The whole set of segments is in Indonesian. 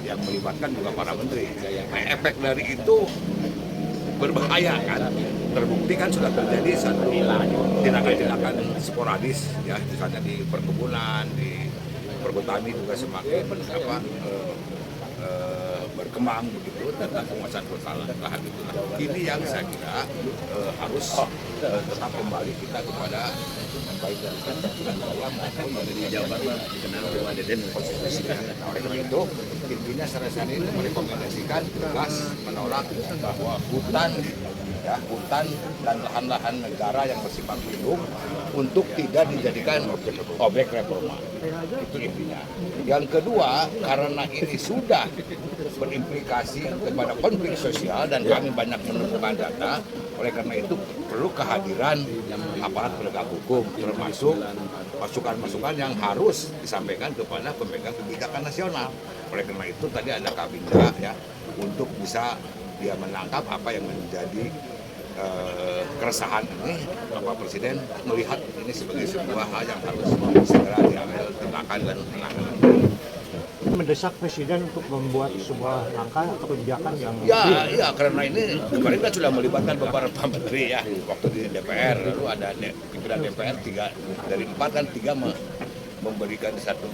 yang melibatkan juga para menteri. Nah, efek dari itu berbahaya kan. Terbukti kan sudah terjadi satu tindakan-tindakan sporadis ya, misalnya di perkebunan, di perhutani juga semakin berkembang begitu tentang penguasaan lahan itu. Ini yang saya kira harus tetap kembali kita kepada baik dari wilayah maupun dari jabatan dikenal oleh Deden konstitusi. Oleh karena itu intinya Sarasen ini merekomendasikan tegas menolak bahwa hutan dan lahan-lahan negara yang bersifat lindung untuk tidak dijadikan objek reforma. Itu intinya. Yang kedua, karena ini sudah berimplikasi kepada konflik sosial dan kami banyak menemukan data, oleh karena itu perlu kehadiran aparat penegak hukum, termasuk masukan-masukan yang harus disampaikan kepada pemegang kebijakan nasional. Oleh karena itu tadi ada Kabinda ya untuk bisa dia menangkap apa yang menjadi keresahan ini. Bapak Presiden melihat ini sebagai sebuah hal yang harus segera diambil tindakan dan penanganan. Mendesak Presiden untuk membuat sebuah langkah atau kebijakan yang ya karena ini kemarin kan sudah melibatkan beberapa menteri ya waktu di DPR, lalu ada pimpinan DPR 3 dari 4 kan 3 memberikan satu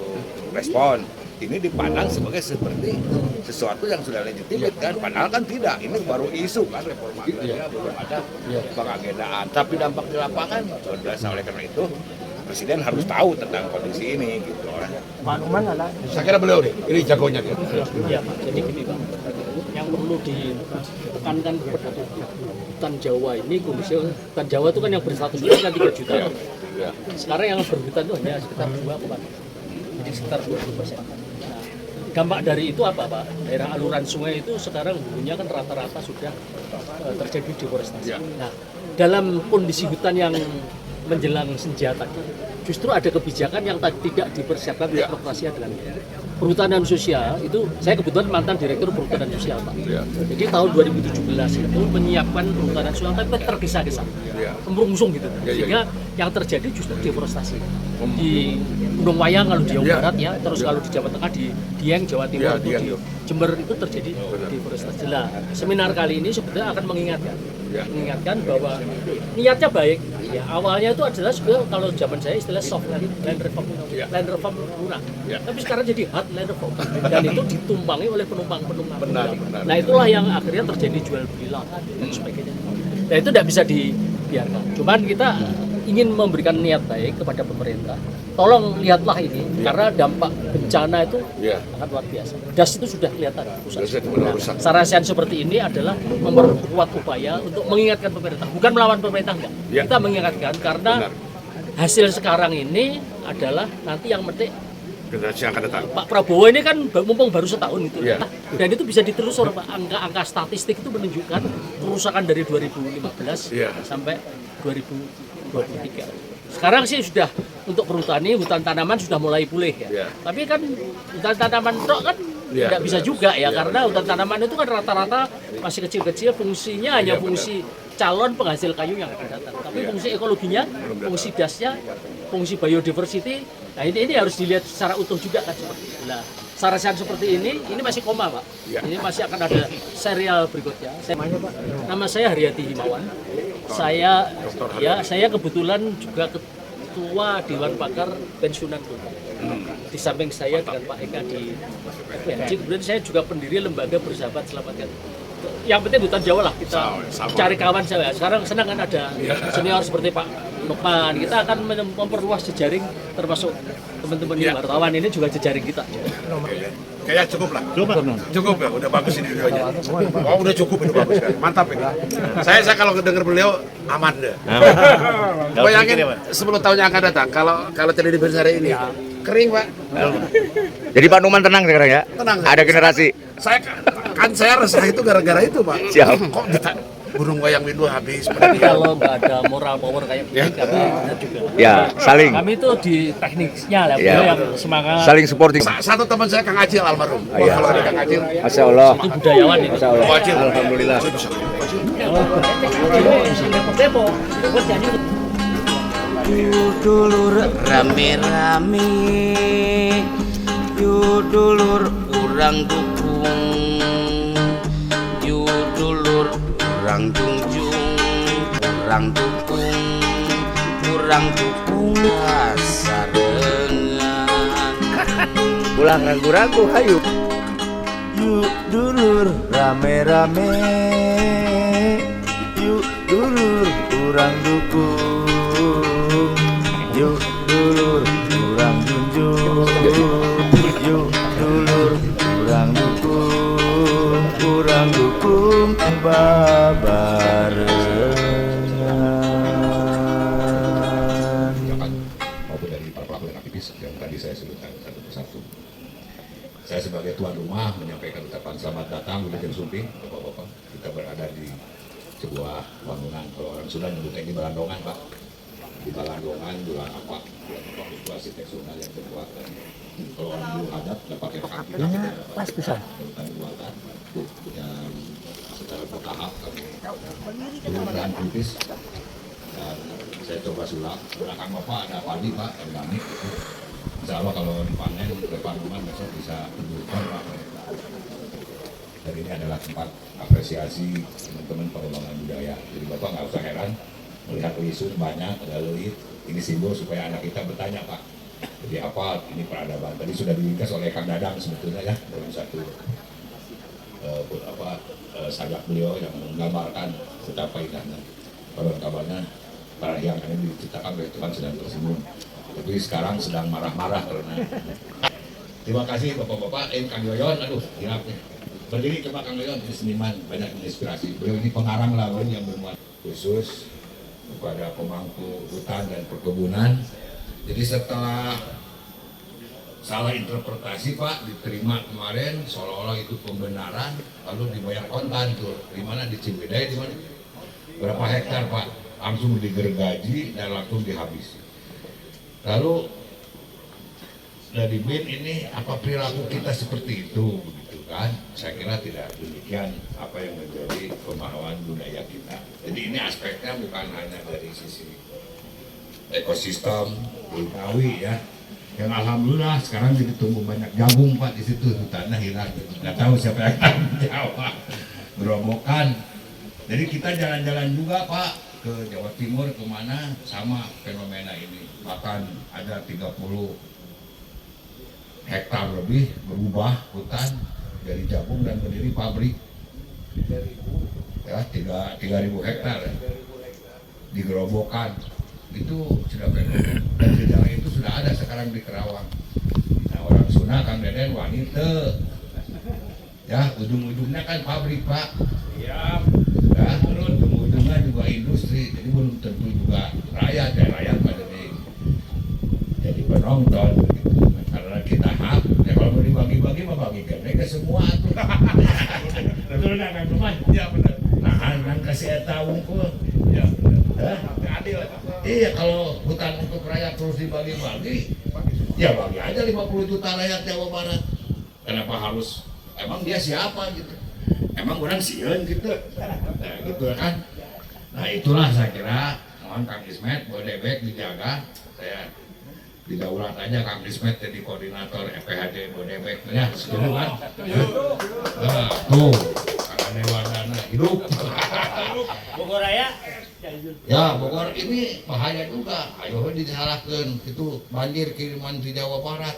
respon. Ini dipandang sebagai seperti sesuatu yang sudah legitimate kan, padahal kan tidak. Ini baru isu kan, reforma agraria belum ada pengagendaan. Tapi dampak di lapangan luar biasa. Oleh karena itu Presiden harus tahu tentang kondisi ini gitu. Pak Numan adalah Saya kira beliau ini jagonya. Iya Pak, jadi gini Pak, yang perlu ditekankan kepada hutan Jawa ini, kondisi hutan Jawa itu kan yang berstatus kan 3 juta. Sekarang yang berhutan itu hanya sekitar 2 Pak, jadi sekitar 20%. Nah, dampak dari itu apa Pak? Daerah aluran sungai itu sekarang hulunya kan rata-rata sudah terjadi deforestasi. Nah, dalam kondisi hutan yang menjelang senja tadi, justru ada kebijakan yang tidak dipersiapkan untuk operasi dengan perhutanan sosial. Itu saya kebetulan mantan direktur perhutanan sosial Pak. Jadi tahun 2017 itu menyiapkan perhutanan sosial tapi tergesa-gesa, kemurungsung gitu. Sehingga yang terjadi justru deforestasi di Gunung Wayang kalau di Jawa Barat ya, terus kalau di Jawa Tengah di Dieng Jawa Timur, di Jember itu terjadi deforestasi. Nah, seminar kali ini sebenarnya akan mengingatkan bahwa niatnya baik. Ya, awalnya itu adalah sebenarnya kalau zaman saya istilah soft land reform murah. Tapi sekarang jadi hard land reform dan itu ditumpangi oleh penumpang-penumpang. Nah, itulah yang akhirnya terjadi jual beli lahan dan sebagainya. Nah, itu tidak bisa dibiarkan. Cuman kita ingin memberikan niat baik kepada pemerintah. Tolong lihatlah ini karena dampak bencana itu sangat luar biasa. Das itu sudah kelihatan rusak. Nah, Sarasen seperti ini adalah memperkuat upaya untuk mengingatkan pemerintah, bukan melawan pemerintah enggak. Kita mengingatkan karena hasil sekarang ini adalah nanti yang metik Generasi yang akan datang. Pak Prabowo ini kan mumpung baru setahun gitu. Dan itu bisa ditelusur Pak. Angka statistik itu menunjukkan kerusakan dari 2015 sampai 2023. Sekarang sih sudah untuk perhutani, hutan tanaman sudah mulai pulih ya. Tapi kan hutan tanaman kan tidak bisa juga ya, karena hutan tanaman itu kan rata-rata masih kecil-kecil, fungsinya hanya fungsi calon penghasil kayu yang akan datang. Tapi fungsi ekologinya, fungsi dasnya, fungsi biodiversity, nah ini harus dilihat secara utuh juga kan seperti itu. Nah, Sarasen seperti ini masih koma Pak. Ini masih akan ada serial berikutnya. Nama saya Haryati Himawan. Saya kebetulan juga ketua Dewan Pakar Pensiunan Golkar. Di samping saya dengan Pak Eka di FPNJ, kemudian saya juga pendiri lembaga Bersahabat Selamatkan. Yang penting hutan Jawa lah, kita cari kawan saya. Sekarang senang kan ada senior seperti Pak Numan. Kita akan memperluas jejaring, termasuk teman-teman wartawan ini juga jejaring kita. Kayaknya cukup lah. Cukup ya, udah bagus ini videonya. Oh, udah cukup itu bagus kan. Mantap ini. Saya kalau dengar beliau aman deh. Bayangin 10 tahun yang akan datang kalau terjadi bencana ini kering Pak. Jadi Pak Numan tenang sekarang ya? Tenang. Ada generasi. Saya resah itu gara-gara itu Pak. Siap. Kok Gunung Wayang Windu habis. Tapi kalau nggak ada moral power kayak begini, kami juga. Ya, saling. Kami itu di tekniknya lah, yang semangat. Saling supporting. Satu teman saya Kang Acil almarhum. Kalau ada Kang Acil. Masya Allah. Itu budayawan ini. Masya Allah. Acil. Alhamdulillah. Yudulur rame-rame, yudulur urang tuku kurang junjung, kurang dukung, kurang dukung sarengan. Ulang ragu-ragu hayu. Yuk dulur rame-rame, yuk dulur kurang dukung, yuk dulur kurang junjung, yuk dulur kurang dukung babarengan. Maupun dari para pelaku dan aktivis yang tadi saya sebutkan satu persatu. Saya sebagai tuan rumah menyampaikan ucapan selamat datang Wilujeng Sumping, Bapak-bapak. Kita berada di sebuah bangunan, kalau orang Sunda menyebutnya ini Balandongan, Pak. Di Balandongan, bulan apa? Bulan apa itu arsitektural yang terbuat. Dan kalau orang dulu adat, pakai kaki kita pas bisa. Buatan yang secara bertahap kami berbahan kritis. Dan saya coba sulap. Belakang Bapak ada padi, Pak, organik. Insya Allah kalau dipanen oleh Panuman besok bisa menunjukkan Pak. Dan ini adalah tempat apresiasi teman-teman pengembangan budaya. Jadi Bapak nggak usah heran melihat lisun banyak, ada lelit. Ini simbol supaya anak kita bertanya, Pak. Jadi apa ini peradaban? Tadi sudah diringkas oleh Kang Dadang sebetulnya ya dalam satu sajak beliau yang menggambarkan betapa indahnya. Konon kabarnya para yang ini diciptakan oleh Tuhan sedang tersenyum. Tapi sekarang sedang marah-marah karena terima kasih Bapak-bapak, Kang Yoyon, aduh hilap nih. Berdiri coba Kang Yoyon, ini seniman, banyak menginspirasi. Beliau ini pengarang lagu yang bermuat khusus kepada pemangku hutan dan perkebunan. Jadi setelah salah interpretasi Pak, diterima kemarin seolah-olah itu pembenaran, lalu dibayar kontan tuh. Di mana di Ciwidey, di mana? Berapa hektar Pak? Langsung digergaji dan langsung dihabisi. Lalu dari BIN ini apa perilaku kita seperti itu, begitu kan? Saya kira tidak demikian apa yang menjadi pemahaman budaya kita. Jadi ini aspeknya bukan hanya dari sisi ekosistem Betawi ya. Yang alhamdulillah sekarang jadi tumbuh banyak jagung Pak di situ, hutannya hilang. Nggak tahu siapa yang tanggung jawab. Gerobokan. Jadi kita jalan-jalan juga Pak ke Jawa Timur kemana sama fenomena ini. Bahkan ada 30 hektar lebih berubah hutan dari jagung dan berdiri pabrik ya 3.000 hektar ya. Digerobokan itu sudah fenomena dan gejala itu sudah ada sekarang di Kerawang. Nah orang Sunda Kang Deden wanita ya ujung-ujungnya kan pabrik Pak ya, terus ujung-ujungnya juga industri, jadi belum tentu juga rakyat ya, rakyat pada jadi penonton gitu. Karena kita hak ya kalau mau dibagi-bagi mah bagikan mereka semua tuh. Betul nggak Kang Rumah? Ya benar. Nah kan kasih eta unggul ya benar. Adil. Iya kalau hutan untuk rakyat terus dibagi-bagi ya bagi aja 50 juta rakyat Jawa Barat. Kenapa harus emang dia siapa gitu? Emang orang sieun gitu. Nah gitu kan. Nah itulah saya kira mohon Kang Ismet Bodebek dijaga. Saya didaulat aja Kang Ismet jadi koordinator FPHD Bodebek ya setuju kan? Nah, tuh Kang Dewardana hidup. Bogor Raya. Ya Bogor ini bahaya juga. Ayo disalahkan itu banjir kiriman di Jawa Barat.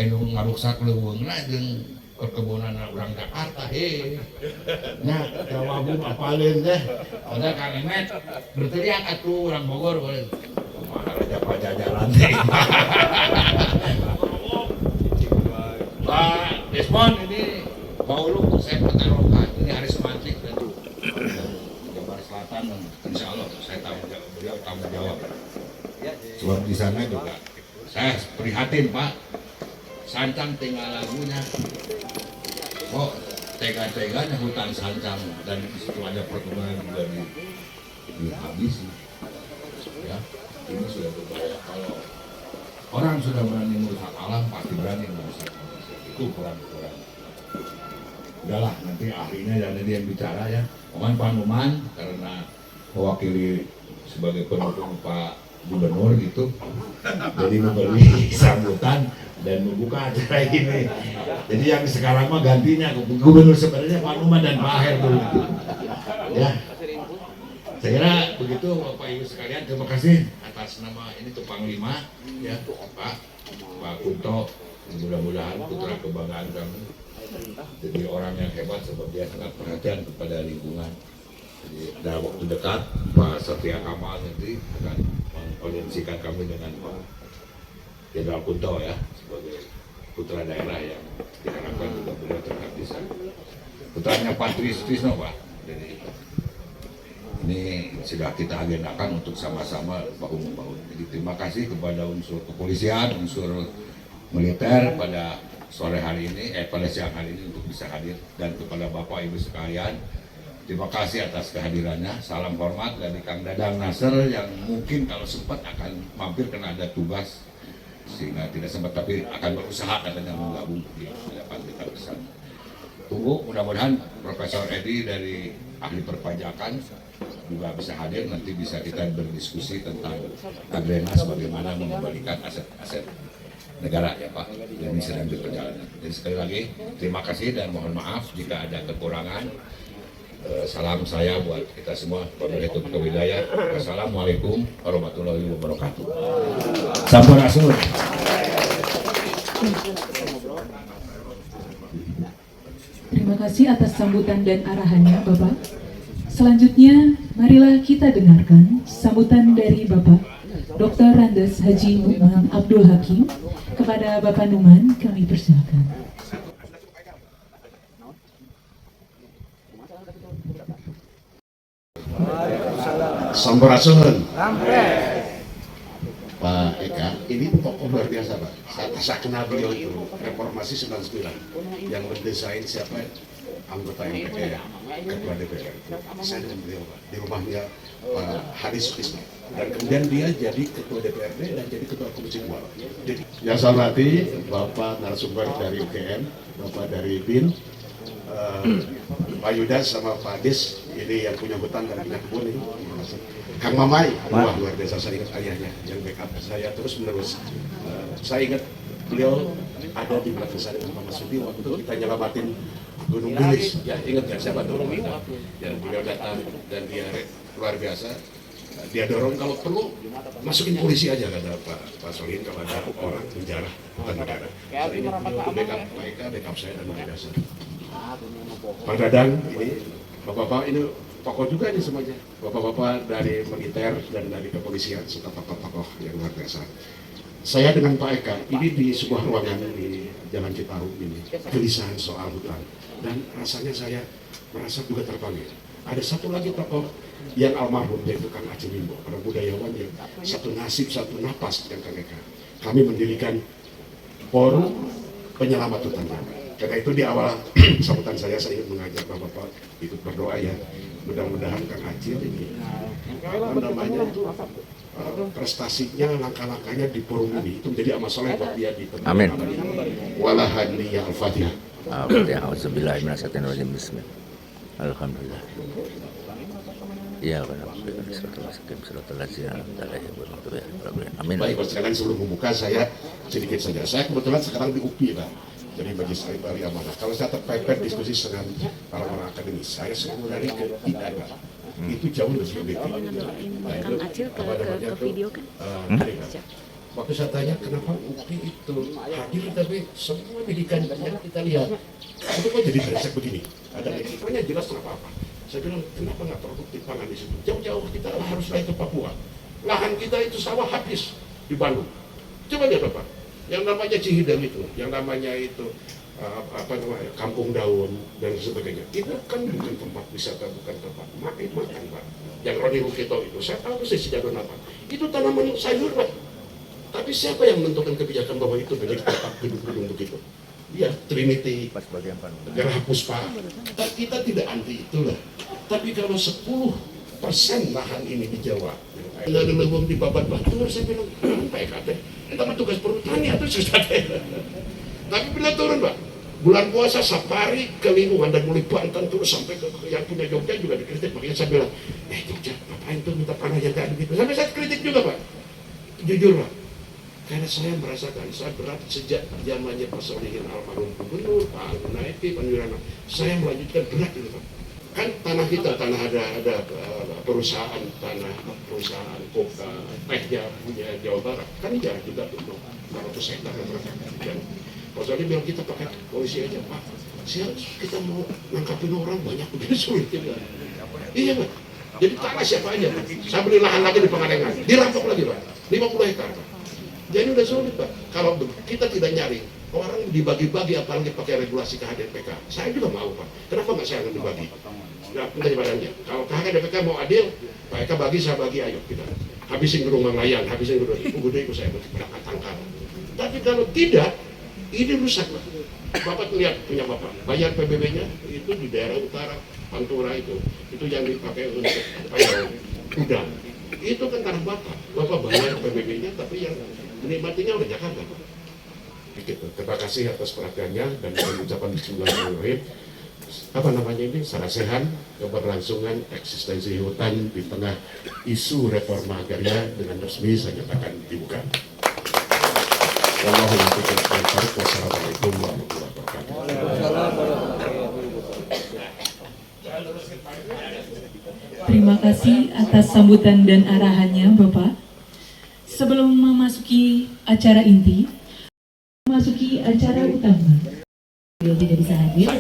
Enu ngarusak leuweungna jeung perkebunan orang Jakarta. Nah, Jawa Bung apalin teh. Ada Kang Ismet berteriak atuh orang Bogor boleh. Maharaja Pajajaran teh. Pak Desmond ini mau lu saya pertaruhkan ini hari semantik dan Jabar Selatan insya Allah saya tanggung jawab beliau tanggung jawab. Sebab di sana juga saya prihatin Pak. Sancang tinggal lagunya. Kok tega-teganya hutan sancang dan di situ ada perkebunan juga dihabisi. Ya. Ini sudah berbahaya. Kalau orang sudah berani merusak alam pasti berani merusak manusia. Itu kurang-kurang. Udahlah nanti ahlinya dan dia yang bicara ya. Mohon Pak Numan karena mewakili sebagai pendukung Pak Gubernur gitu. Jadi memberi sambutan dan membuka acara ini. Jadi yang sekarang mah gantinya gubernur sebenarnya Pak Numan dan Pak Aher dulu. Ya. Saya kira begitu Bapak Ibu sekalian, terima kasih atas nama ini Tupang 5 ya Pak Kunto, mudah-mudahan putra kebanggaan kami jadi orang yang hebat sebab dia sangat perhatian kepada lingkungan. Jadi dalam waktu dekat Pak Satria Kamal nanti akan mengkoordinasikan kami dengan Pak Jenderal Kunto ya sebagai putra daerah yang diharapkan juga beliau tetap bisa. Putranya Pak Trisno Pak. Jadi ini sudah kita agendakan untuk sama-sama bahu-membahu. Jadi terima kasih kepada unsur kepolisian, unsur militer pada sore hari ini, pada siang hari ini untuk bisa hadir, dan kepada Bapak Ibu sekalian, terima kasih atas kehadirannya. Salam hormat dari Kang Dadang Nasr yang mungkin kalau sempat akan mampir karena ada tugas sehingga tidak sempat, tapi akan berusaha katanya menggabung di hadapan kita bersama. Tunggu, mudah-mudahan Profesor Edi dari ahli perpajakan juga bisa hadir, nanti bisa kita berdiskusi tentang Agrenas bagaimana mengembalikan aset-aset negara ya Pak, ini sedang berjalan. Jadi sekali lagi terima kasih dan mohon maaf jika ada kekurangan. Salam saya buat kita semua, wabillahi taufiq wal hidayah. Wassalamualaikum warahmatullahi wabarakatuh. Sampurasun. Terima kasih atas sambutan dan arahannya Bapak. Selanjutnya, marilah kita dengarkan sambutan dari Bapak Dr. Randes Haji Numan Abdul Hakim. Kepada Bapak Numan, kami persilakan. Sampurasun. Pak Eka, ini tokoh luar biasa Pak. Saya kenal beliau itu Reformasi 99 yang mendesain siapa anggota MPR, ketua DPR. Saya dengan beliau Pak di rumahnya Pak Haris Sukisno, dan kemudian dia jadi ketua DPRD dan jadi ketua Komisi 2. Jadi yang saya hormati Bapak narasumber dari UGM, Bapak dari BIN, Pak Yuda sama Pak Des, ini yang punya hutan dan punya kebun ini. Kang Mamai, wah luar biasa, saya ingat ayahnya yang backup saya terus menerus. Saya ingat beliau ada di belakang saya dengan Pak Masudi waktu kita nyelamatin Gunung Bilis. Ya ingat ya, siapa dorong kita. Dan beliau datang dan dia luar biasa. Dia dorong kalau perlu masukin polisi aja kata Pak Solihin kalau ada orang penjara bukan negara. Saya ingat beliau itu backup Pak Eka, backup saya dan luar biasa. Pak Dadang ini, bapak-bapak ini tokoh juga ini semuanya, bapak-bapak dari militer dan dari kepolisian serta tokoh-tokoh yang luar biasa. Saya dengan Pak Eka ini di sebuah ruangan di Jalan Citarum ini, gelisahan soal hutan, dan rasanya saya merasa juga terpanggil. Ada satu lagi tokoh yang almarhum, yaitu Kang Aceh Bimbo, orang budayawan yang satu nasib, satu napas dengan Kang Eka. Kami mendirikan forum penyelamat hutan. Karena itu di awal sambutan saya ingin mengajak Bapak ikut berdoa ya. Mudah-mudahan Kang Acil ini prestasinya, langkah-langkahnya di forum ini itu menjadi amal soleh buat dia di tempat. Amin. Walahani ya Al-Fatihah. Bismillah. Alhamdulillah. Ya, amin. Baik, sekarang sebelum membuka saya sedikit saja. Saya kebetulan sekarang di UPI Pak. Jadi Majelis Bali Amanah. Kalau saya terpepet diskusi dengan para orang akademis, saya sebelum dari ke IDA itu jauh lebih objektif. Kang Acil ke video kan? Waktu saya tanya kenapa UPI itu hadir tapi semua pendidikan yang kita lihat itu kok jadi beresek begini? Ada etikanya jelas apa-apa. Saya bilang kenapa nggak produktif pangan di situ? Jauh-jauh kita harus naik ke Papua. Lahan kita itu sawah habis di Bandung. Coba lihat Bapak. Yang namanya Cihideng itu, yang namanya itu Kampung Daun dan sebagainya, itu kan bukan tempat wisata, bukan tempat makan Pak. Yang Roni Rukito itu, saya tahu sih sejak apa. Itu tanaman sayur Pak. Tapi siapa yang menentukan kebijakan bahwa itu menjadi tempat gedung-gedung begitu? Iya, Trinity, Gerah Puspa. Kita tidak anti itulah. Tapi kalau 10% lahan ini di Jawa, ada lewung di babat batu, saya bilang, PKT, itu tugas perhutani atau susah. Tapi bila turun Pak, bulan puasa safari ke lingkungan dan mulai Banten terus sampai ke yang punya Jogja juga dikritik. Makanya saya bilang, Jogja ngapain tuh minta tanah yang kayak begitu. Sampai saya kritik juga Pak, jujur Pak. Karena saya merasakan, saya berat sejak zamannya Pak Solihin almarhum Gubernur, Pak Naepi, Pak Wirana, saya melanjutkan berat itu Pak. Kan tanah kita, tanah ada perusahaan koka, tehnya punya Jawa Barat, kan jarang juga tuh 400 hektar dan Pak Solihin bilang kita pakai polisi aja Pak. Kita mau nangkapin orang banyak begini sulit juga. Iya Pak. Jadi tanah siapa aja Pak. Saya beli lahan lagi di Pangalengan, dirampok lagi Pak, 50 hektar Pak. Jadi udah sulit Pak, kalau kita tidak nyari orang dibagi-bagi apalagi pakai regulasi KHDPK. Saya juga mau Pak, kenapa nggak saya yang dibagi? Nah, minta badannya. Kalau KHDPK mau adil, Pak Eka bagi, saya bagi, ayo kita habisin gedung Manglayan, habisin gedung gede itu saya berangkat tangkal. Tapi kalau tidak, ini rusak Pak. Bapak lihat punya Bapak, bayar PBB-nya itu di daerah utara Pantura itu yang dipakai untuk udang. Itu kan tanah Bapak bayar PBB-nya, tapi yang menikmatinya udah Jakarta. Begitu. Terima kasih atas perhatiannya dan saya ucapkan bismillahirrahmanirrahim. Apa namanya ini? Sarasehan keberlangsungan eksistensi hutan di tengah isu reforma agraria dengan resmi saya nyatakan dibuka. Wassalamualaikum warahmatullahi wabarakatuh. Terima kasih atas sambutan dan arahannya Bapak. Sebelum memasuki acara inti, memasuki acara utama. Beliau tidak bisa hadir.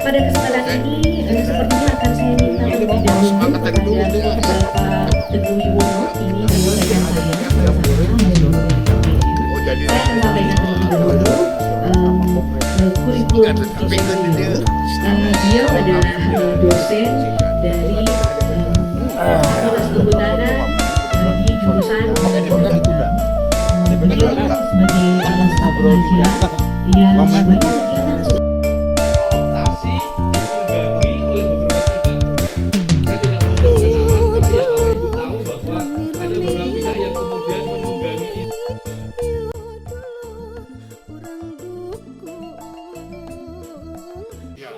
Pada kesempatan ini sepertinya akan saya minta terlebih dahulu kepada Bapak Teguh Yuwono, ini beliau rekan saya bersama saya akan sampaikan terlebih dahulu kurikulum beliau adalah dosen dari Fakultas Kehutanan di jurusan beliau sebagai staf pengajar yang